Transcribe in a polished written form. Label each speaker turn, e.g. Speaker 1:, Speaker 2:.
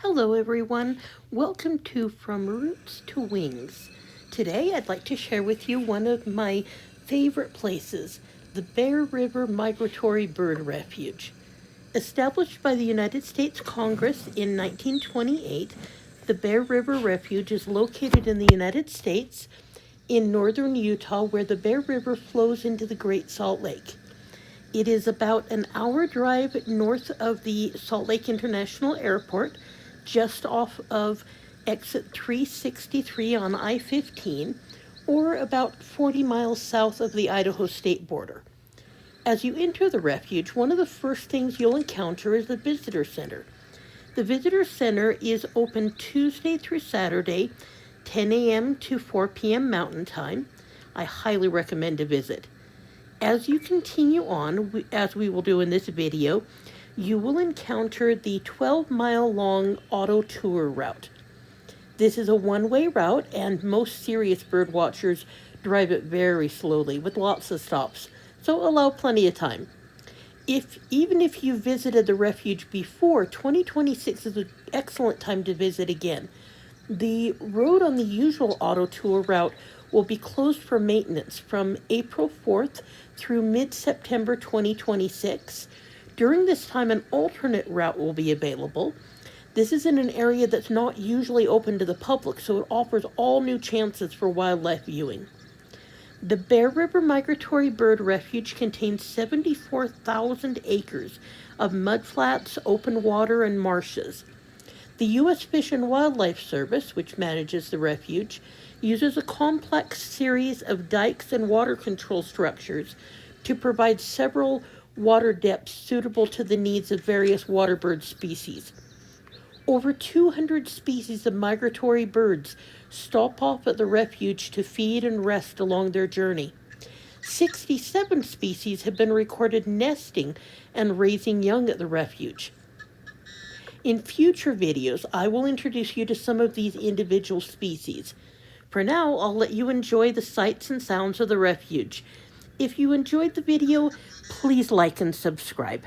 Speaker 1: Hello everyone, welcome to From Roots to Wings. Today I'd like to share with you one of my favorite places, the Bear River Migratory Bird Refuge. Established by the United States Congress in 1928, the Bear River Refuge is located in the United States in northern Utah where the Bear River flows into the Great Salt Lake. It is about an hour drive north of the Salt Lake International Airport, just off of exit 363 on I-15, or about 40 miles south of the Idaho state border. As you enter the refuge, one of the first things you'll encounter is the visitor center. The visitor center is open Tuesday through Saturday, 10 a.m. to 4 p.m. Mountain Time. I highly recommend a visit. As you continue on, as we will do in this video, you will encounter the 12-mile-long auto tour route. This is a one-way route, and most serious bird watchers drive it very slowly with lots of stops, so allow plenty of time. Even if you visited the refuge before, 2026 is an excellent time to visit again. The road on the usual auto tour route will be closed for maintenance from April 4th through mid-September 2026. During this time, an alternate route will be available. This is in an area that's not usually open to the public, so it offers all new chances for wildlife viewing. The Bear River Migratory Bird Refuge contains 74,000 acres of mudflats, open water, and marshes. The U.S. Fish and Wildlife Service, which manages the refuge, uses a complex series of dikes and water control structures to provide several water depths suitable to the needs of various water bird species. Over 200 species of migratory birds stop off at the refuge to feed and rest along their journey. 67 species have been recorded nesting and raising young at the refuge. In future videos, I will introduce you to some of these individual species. For now, I'll let you enjoy the sights and sounds of the refuge. If you enjoyed the video, please like and subscribe.